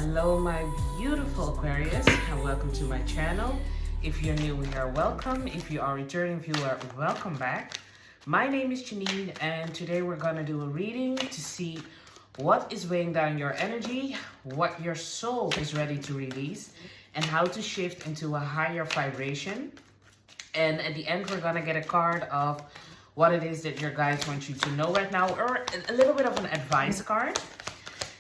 Hello my beautiful Aquarius and welcome to my channel. If you're new, you are welcome. If you are a returning viewer, welcome back. My name is Janine and today we're going to do a reading to see what is weighing down your energy, what your soul is ready to release, and how to shift into a higher vibration. And at the end, we're going to get a card of what it is that your guides want you to know right now, or a little bit of an advice card.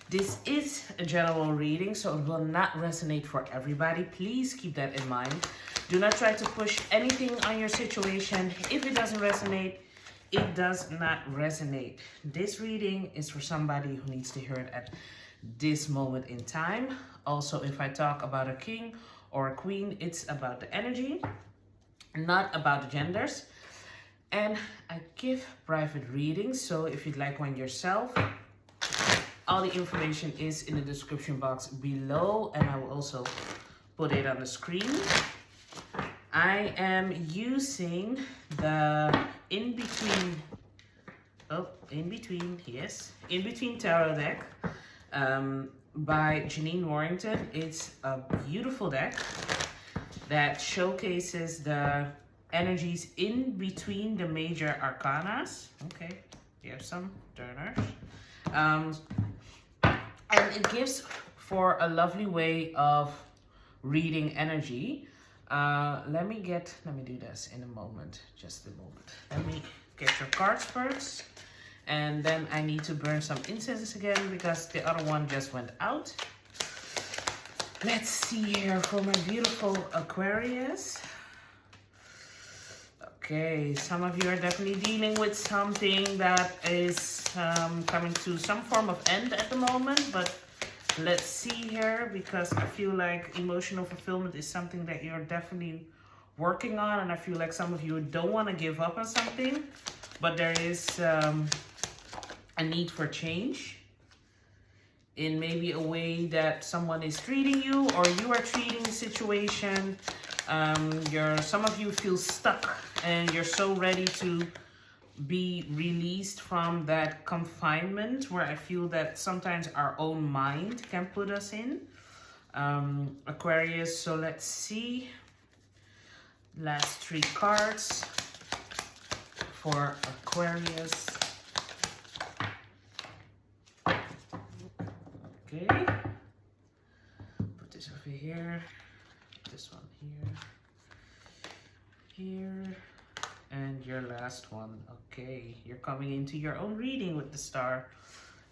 This is a general reading, so it will not resonate for everybody. Please keep that in mind. Do not try to push anything on your situation. If it doesn't resonate, it does not resonate. This reading is for somebody who needs to hear it at this moment in time. Also, if I talk about a king or a queen, it's about the energy, not about the genders. And I give private readings, so if you'd like one yourself, all the information is in the description box below, and I will also put it on the screen. I am using the In Between Tarot deck by Janine Warrington. It's a beautiful deck that showcases the energies in between the major arcanas. Okay, we have some turners. And it gives for a lovely way of reading energy. Let me do this in a moment, just a moment. Let me get your cards first. And then I need to burn some incense again because the other one just went out. Let's see here for my beautiful Aquarius. Okay, some of you are definitely dealing with something that is coming to some form of end at the moment, but let's see here, because I feel like emotional fulfillment is something that you're definitely working on, and I feel like some of you don't want to give up on something, but there is a need for change in maybe a way that someone is treating you or you are treating the situation. Some of you feel stuck and you're so ready to be released from that confinement where I feel that sometimes our own mind can put us in. Aquarius, so let's see. Last three cards for Aquarius. Okay. Put this over here. This one here, and your last one. Okay, you're coming into your own reading with the star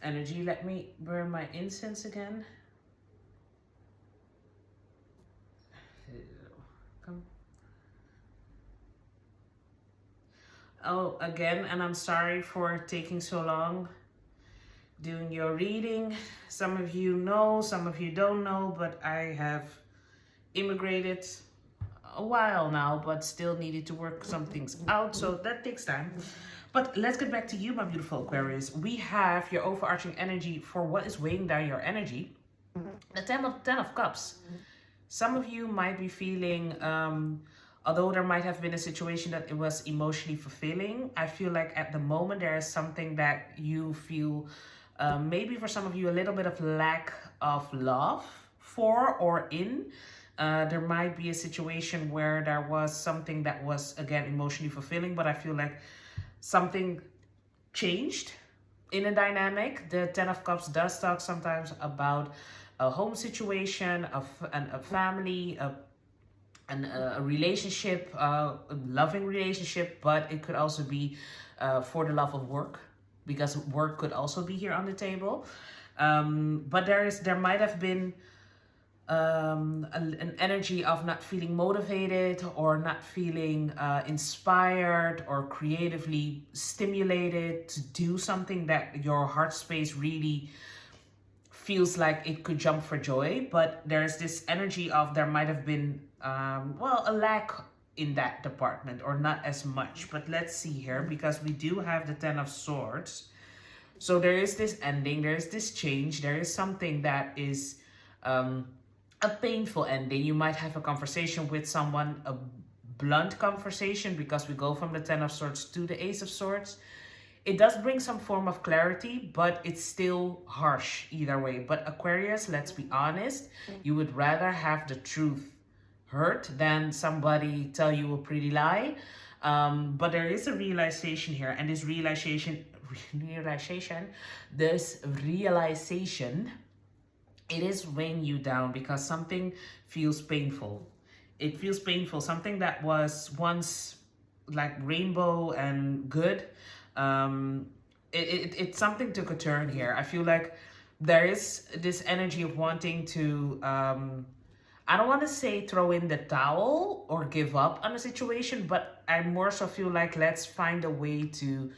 energy. Let me burn my incense again. Come. Oh, again, and I'm sorry for taking so long doing your reading. Some of you know, some of you don't know, but I have immigrated a while now, but still needed to work some things out, so that takes time. But let's get back to you, my beautiful Aquarius. We have your overarching energy for what is weighing down your energy. The Ten of Cups. Some of you might be feeling, although there might have been a situation that it was emotionally fulfilling, I feel like at the moment there is something that you feel, maybe for some of you, a little bit of lack of love for or in. There might be a situation where there was something that was, again, emotionally fulfilling, but I feel like something changed in a dynamic. The Ten of Cups does talk sometimes about a home situation, a family, a relationship, a loving relationship, but it could also be for the love of work, because work could also be here on the table. But there might have been an energy of not feeling motivated or not feeling inspired or creatively stimulated to do something that your heart space really feels like it could jump for joy. But there's this energy of there might have been a lack in that department, or not as much. But let's see here, because we do have the Ten of Swords. So there is this ending, there is this change, there is something that is a painful ending. You might have a conversation with someone, a blunt conversation, because we go from the Ten of Swords to the Ace of Swords. It does bring some form of clarity, but it's still harsh either way. But Aquarius, let's be honest, you would rather have the truth hurt than somebody tell you a pretty lie. But there is a realization here, and this realization, it is weighing you down because something feels painful. It feels painful. Something that was once like rainbow and good, it's something took a turn here. I feel like there is this energy of wanting to I don't want to say throw in the towel or give up on a situation, but I more so feel like let's find a way to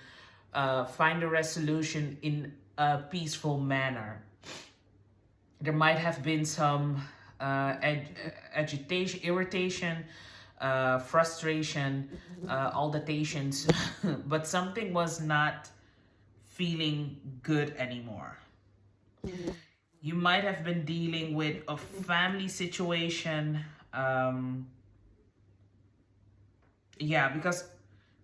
find a resolution in a peaceful manner. There might have been some agitation, irritation, frustration, all the tensions, but something was not feeling good anymore. You might have been dealing with a family situation. Yeah, because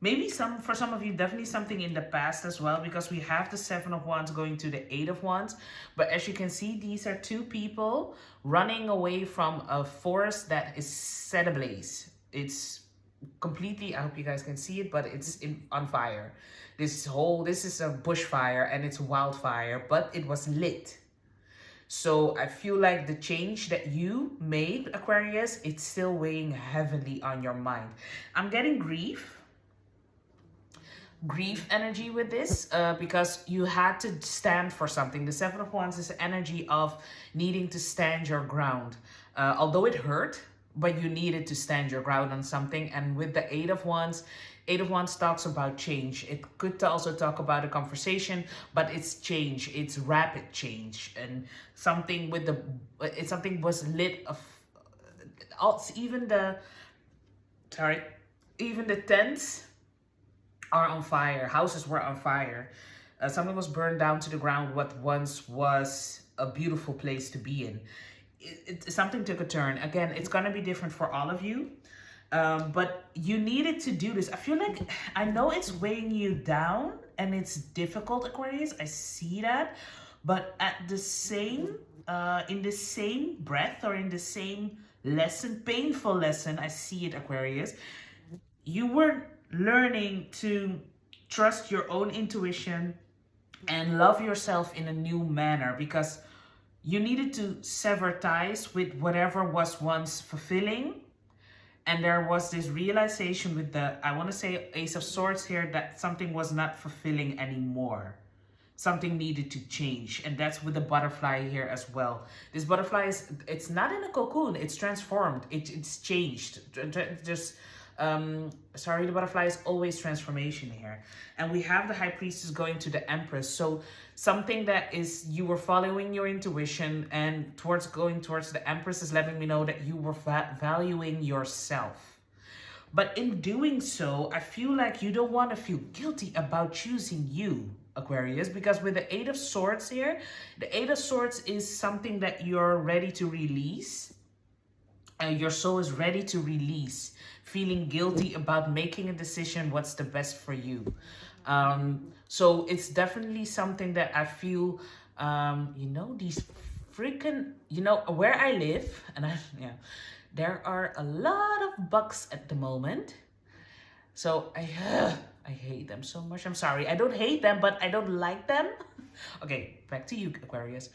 maybe for some of you, definitely something in the past as well, because we have the Seven of Wands going to the Eight of Wands. But as you can see, these are two people running away from a forest that is set ablaze. It's completely, I hope you guys can see it, but it's on fire. This is a bushfire and it's wildfire, but it was lit. So I feel like the change that you made, Aquarius, it's still weighing heavily on your mind. I'm getting grief energy with this because you had to stand for something. The Seven of Wands is the energy of needing to stand your ground. Although it hurt, but you needed to stand your ground on something. And with the Eight of Wands talks about change. It could also talk about a conversation, but it's change. It's rapid change, and something was lit of. Even the tents are on fire. Houses were on fire. Something was burned down to the ground. What once was a beautiful place to be in. Something took a turn. Again, it's gonna be different for all of you. But you needed to do this. I feel like, I know it's weighing you down and it's difficult, Aquarius. I see that. But at the same, in the same breath or in the same lesson, painful lesson, I see it, Aquarius. You were learning to trust your own intuition and love yourself in a new manner, because you needed to sever ties with whatever was once fulfilling. And there was this realization with the, I want to say Ace of Swords here, that something was not fulfilling anymore. Something needed to change. And that's with the butterfly here as well. This butterfly it's not in a cocoon. It's transformed. It's changed. Just, sorry, the butterfly is always transformation here. And we have the High Priestess going to the Empress. So something that is, you were following your intuition, and going towards the Empress is letting me know that you were valuing yourself. But in doing so, I feel like you don't want to feel guilty about choosing you, Aquarius, because with the Eight of Swords here, the Eight of Swords is something that you're ready to release. Your soul is ready to release, feeling guilty about making a decision what's the best for you. So it's definitely something that I feel, these freaking, where I live, and there are a lot of bugs at the moment. So I hate them so much. I'm sorry. I don't hate them, but I don't like them. Okay, back to you, Aquarius.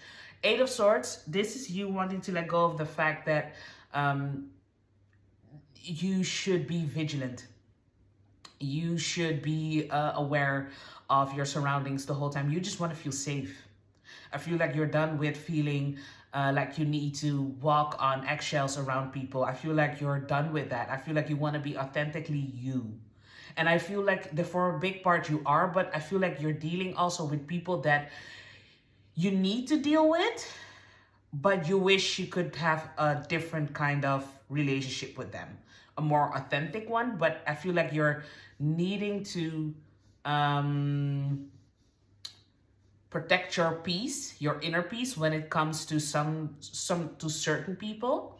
Eight of Swords. This is you wanting to let go of the fact that you should be vigilant. You should be aware of your surroundings the whole time. You just want to feel safe. I feel like you're done with feeling like you need to walk on eggshells around people. I feel like you're done with that. I feel like you want to be authentically you. And I feel like for a big part you are, but I feel like you're dealing also with people that you need to deal with, but you wish you could have a different kind of relationship with them. A more authentic one, but I feel like you're needing to protect your peace, your inner peace, when it comes to to certain people.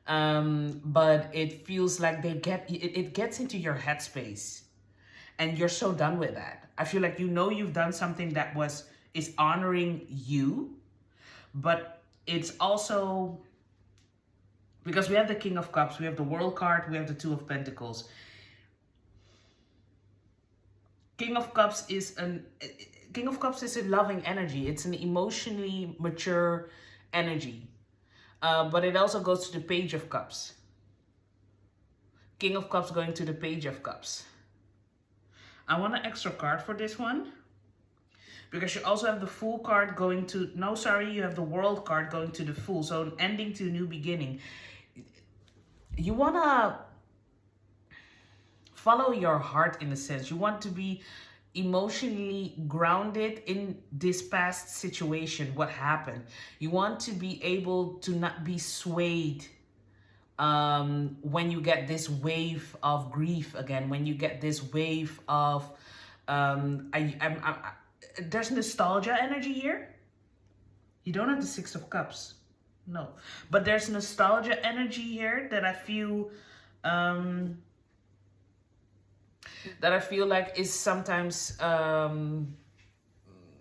But it feels like it gets into your headspace, and you're so done with that. I feel like you've done something that is honoring you, but it's also because we have the King of Cups, we have the World card, we have the Two of Pentacles. King of Cups is a loving energy. It's an emotionally mature energy. But it also goes to the Page of Cups. King of Cups going to the Page of Cups. I want an extra card for this one. Because you also have the Fool card going to... No, sorry, you have the World card going to the Fool. So an ending to a new beginning. You want to follow your heart in a sense. You want to be emotionally grounded in this past situation, what happened. You want to be able to not be swayed when you get this wave of grief again, when you get this wave of there's nostalgia energy here. You don't have the Six of Cups, no, but there's nostalgia energy here that I feel like is sometimes I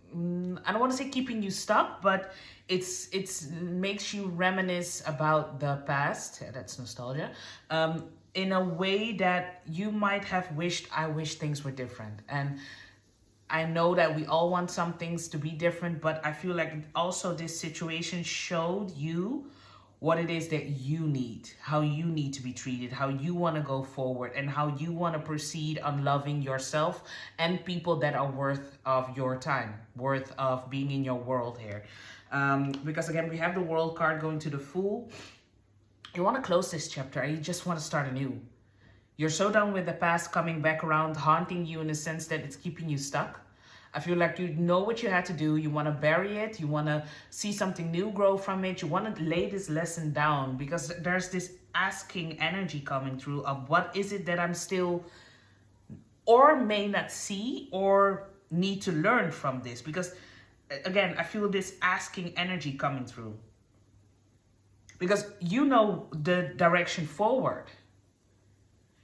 don't want to say keeping you stuck, but it's makes you reminisce about the past. That's nostalgia. In a way that you might have wished, I wish things were different. And I know that we all want some things to be different, but I feel like also this situation showed you what it is that you need, how you need to be treated, how you want to go forward, and how you want to proceed on loving yourself and people that are worth of your time, worth of being in your world here. Because again, we have the World card going to the Fool. You want to close this chapter and you just want to start anew. You're so done with the past coming back around, haunting you in the sense that it's keeping you stuck. I feel like you know what you had to do. You want to bury it. You want to see something new grow from it. You want to lay this lesson down because there's this asking energy coming through of what is it that I'm still or may not see or need to learn from this. Because again, I feel this asking energy coming through. Because you know the direction forward.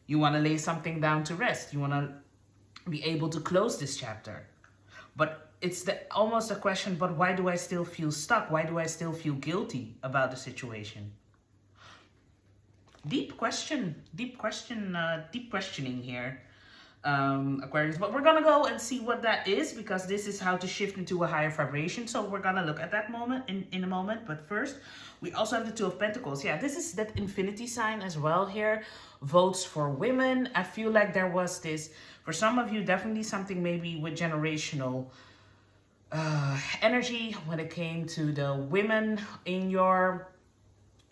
You want to lay something down to rest. You want to be able to close this chapter. But it's almost a question, but why do I still feel stuck? Why do I still feel guilty about the situation? Deep questioning here, Aquarius. But we're going to go and see what that is, because this is how to shift into a higher vibration. So we're going to look at that moment in a moment. But first, we also have the Two of Pentacles. Yeah, this is that infinity sign as well here. Votes for women. I feel like there was this, for some of you, definitely something maybe with generational energy when it came to the women in your,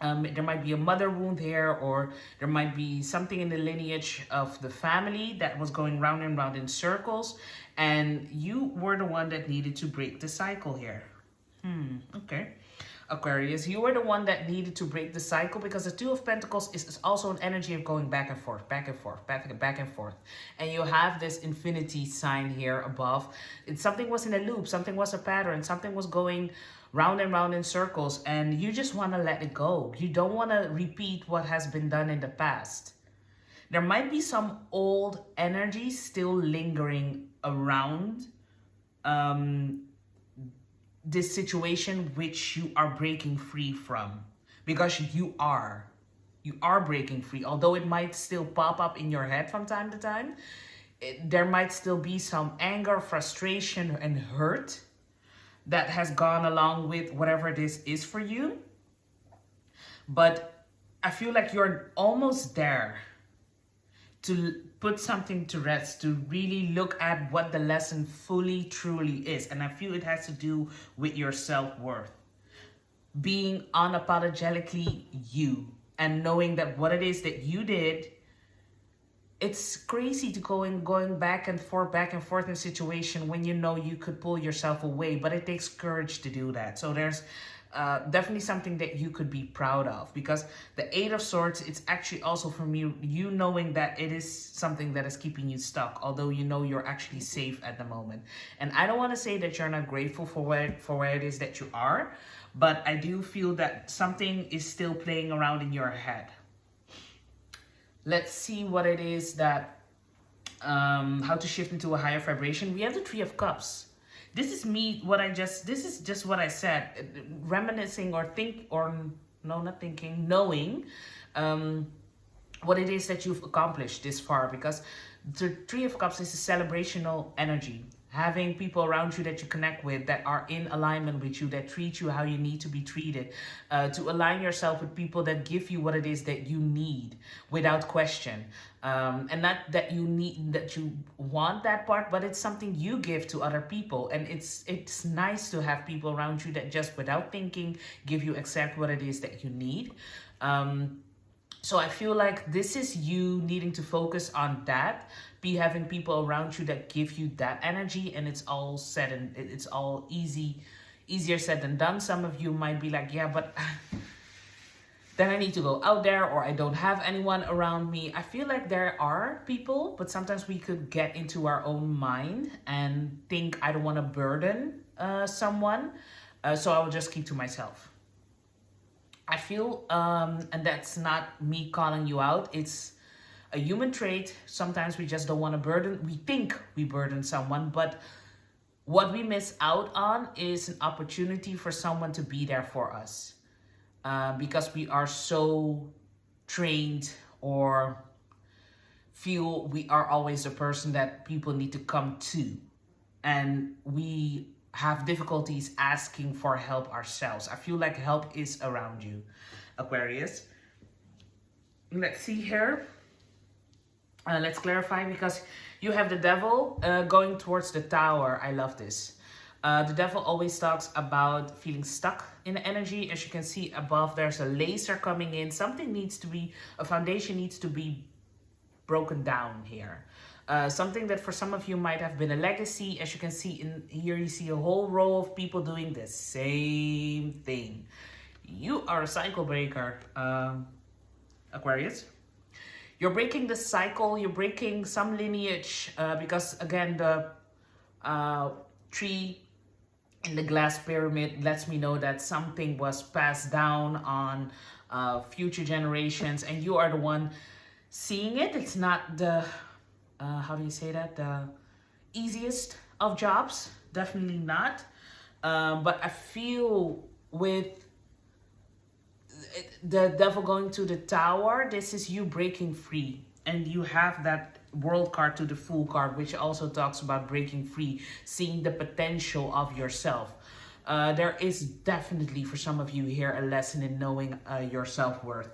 there might be a mother wound here, or there might be something in the lineage of the family that was going round and round in circles, and you were the one that needed to break the cycle here. Okay. Aquarius, you were the one that needed to break the cycle, because the Two of Pentacles is also an energy of going back and forth, back and forth, back and forth. And you have this infinity sign here above. Something was in a loop, something was a pattern, something was going round and round in circles, and you just want to let it go. You don't want to repeat what has been done in the past. There might be some old energy still lingering around this situation which you are breaking free from, because you are breaking free. Although it might still pop up in your head from time to time, there might still be some anger, frustration, and hurt that has gone along with whatever this is for you. But I feel like you're almost there to put something to rest, to really look at what the lesson fully, truly is. And I feel it has to do with your self-worth. Being unapologetically you, and knowing that what it is that you did, it's crazy to going back and forth in a situation when you know you could pull yourself away, but it takes courage to do that. So there's definitely something that you could be proud of, because the Eight of Swords, it's actually also from you knowing that it is something that is keeping you stuck, although you know you're actually safe at the moment. And I don't want to say that you're not grateful for where it is that you are, but I do feel that something is still playing around in your head. Let's see what it is that how to shift into a higher vibration. We have the Three of Cups. This is me, this is just what I said, reminiscing or no, not thinking, knowing what it is that you've accomplished this far, because the Three of Cups is a celebrational energy. Having people around you that you connect with, that are in alignment with you, that treat you how you need to be treated, to align yourself with people that give you what it is that you need without question. And not that you need, that you want that part, but it's something you give to other people. And it's nice to have people around you that just without thinking give you exactly what it is that you need. So I feel like this is you needing to focus on that. Be having people around you that give you that energy, and it's all said and it's all easier said than done. Some of you might be like, yeah, but then I need to go out there, or I don't have anyone around me. I feel like there are people, but sometimes we could get into our own mind and think, I don't want to burden someone, so I will just keep to myself. I feel, and that's not me calling you out, it's a human trait. Sometimes we just don't want to burden, we think we burden someone, but what we miss out on is an opportunity for someone to be there for us. Because we are so trained, or feel we are always the person that people need to come to. And we have difficulties asking for help ourselves. I feel like help is around you, Aquarius. Let's see here. Let's clarify, because you have the Devil going towards the Tower. I love this. The Devil always talks about feeling stuck in the energy. As you can see above, there's a laser coming in. Something needs to be, a foundation needs to be broken down here. Something that for some of you might have been a legacy. As you can see in here, you see a whole row of people doing the same thing. You are a cycle breaker, Aquarius. You're breaking the cycle, you're breaking some lineage, because again, the tree in the glass pyramid lets me know that something was passed down on future generations, and you are the one seeing it. It's not the, how do you say that? The easiest of jobs, definitely not. But I feel with the Devil going to the Tower, this is you breaking free. And you have that World card to the Fool card, which also talks about breaking free, seeing the potential of yourself. There is definitely for some of you here a lesson in knowing your self-worth.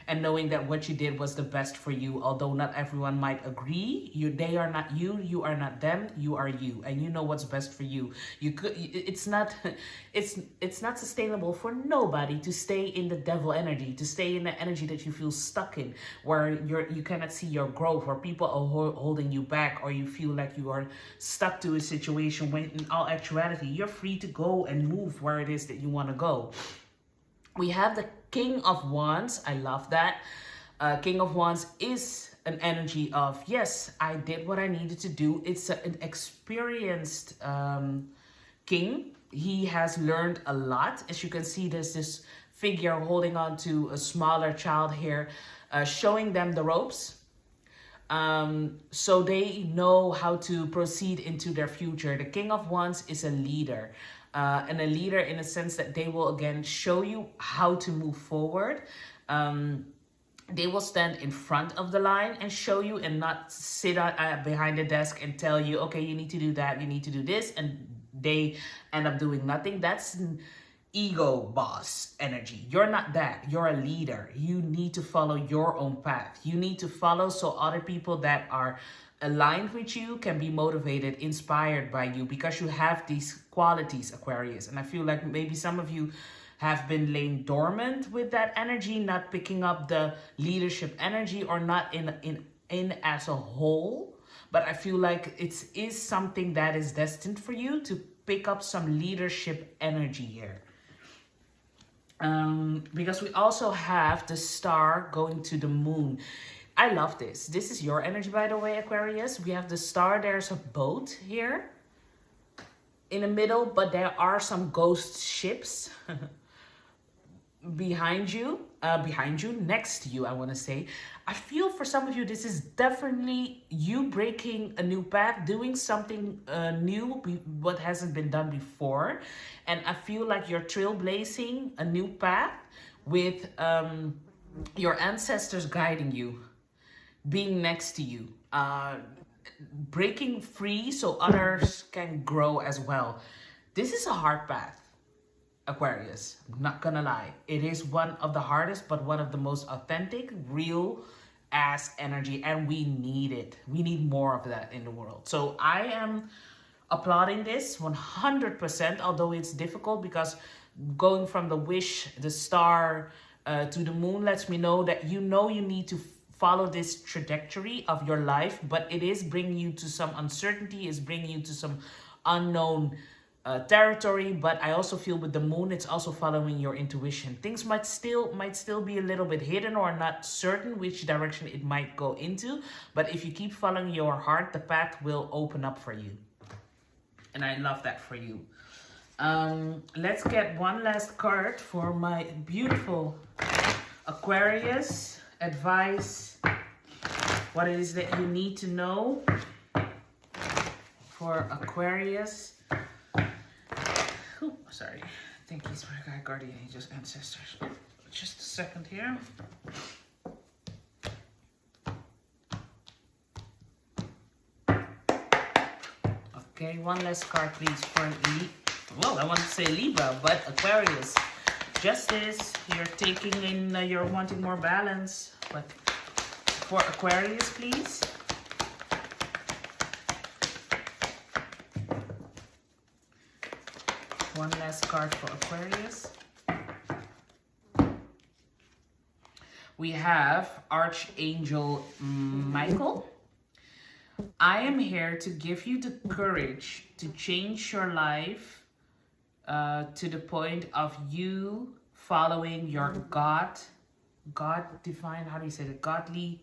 And knowing that what you did was the best for you, although not everyone might agree. They are not you, you are not them, you are you, and you know what's best for you. It's not sustainable for nobody to stay in the Devil energy, to stay in the energy that you feel stuck in, where you cannot see your growth, or people are holding you back, or you feel like you are stuck to a situation when in all actuality you're free to go and move where it is that you want to go. We have the King of Wands. I love that. King of Wands is an energy of, yes, I did what I needed to do. It's an experienced king. He has learned a lot. As you can see, there's this figure holding on to a smaller child here, showing them the ropes. So they know how to proceed into their future. The King of Wands is a leader. And a leader in a sense that they will again show you how to move forward. They will stand in front of the line and show you, and not sit behind the desk and tell you, okay, you need to do that, you need to do this, and they end up doing nothing. That's an ego boss energy. You're not that. You're a leader. You need to follow your own path. You need to follow so other people that are aligned with you can be motivated, inspired by you, because you have these qualities, Aquarius. And I feel like maybe some of you have been laying dormant with that energy, not picking up the leadership energy, or not in as a whole. But I feel like it is something that is destined for you to pick up some leadership energy here. Because we also have the Star going to the Moon. I love this. This is your energy, by the way, Aquarius. We have the Star. There's a boat here in the middle, but there are some ghost ships. behind you, next to you, I want to say. I feel for some of you, this is definitely you breaking a new path, doing something new, what hasn't been done before. And I feel like you're trailblazing a new path with your ancestors guiding you, being next to you, breaking free so others can grow as well. This is a hard path. Aquarius, I'm not gonna lie. It is one of the hardest, but one of the most authentic, real ass energy, and we need it. We need more of that in the world. So I am applauding this 100%, although it's difficult because going from the wish, the star, to the moon lets me know that you need to follow this trajectory of your life, but it is bringing you to some uncertainty, is bringing you to some unknown territory. But I also feel with the moon, it's also following your intuition. Things might still be a little bit hidden or not certain which direction it might go into, but if you keep following your heart, the path will open up for you, and I love that for you. Let's get one last card for my beautiful Aquarius. Advice, what it is that you need to know for Aquarius. Ooh, sorry. Thank you, Spirit Guide, Guardian Angels, Ancestors. Just a second here. Okay, one last card, please, for well, I want to say Libra, but Aquarius. Justice, you're taking in, you're wanting more balance, but for Aquarius, please. One last card for Aquarius. We have Archangel Michael. I am here to give you the courage to change your life to the point of you following your God divine, how do you say it? Godly,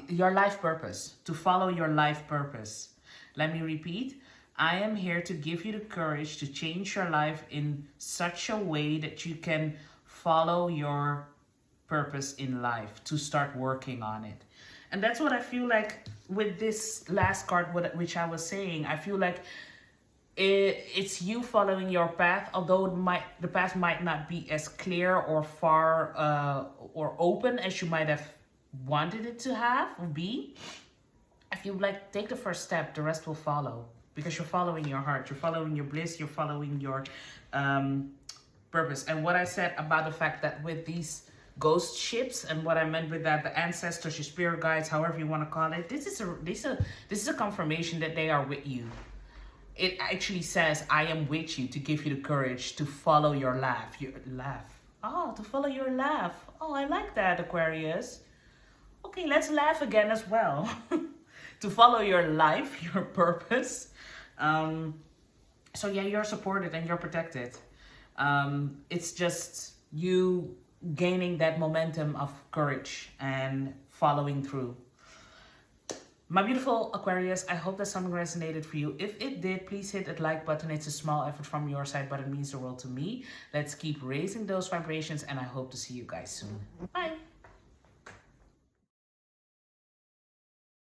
your life purpose, to follow your life purpose. Let me repeat. I am here to give you the courage to change your life in such a way that you can follow your purpose in life, to start working on it. And that's what I feel like with this last card, which I was saying. I feel like it's you following your path, although the path might not be as clear or far or open as you might have wanted it to have or be. I feel like take the first step, the rest will follow, because you're following your heart, you're following your bliss, you're following your purpose. And what I said about the fact that with these ghost ships, and what I meant with that, the ancestors, your spirit guides, however you want to call it, this is a confirmation that they are with you. It actually says, I am with you, to give you the courage to follow your laugh. To follow your laugh. Oh, I like that, Aquarius. Okay, let's laugh again as well. To follow your life, your purpose. So yeah, you're supported and you're protected. It's just you gaining that momentum of courage and following through. My beautiful Aquarius, I hope that something resonated for you. If it did, please hit that like button. It's a small effort from your side, but it means the world to me. Let's keep raising those vibrations, and I hope to see you guys soon. Bye.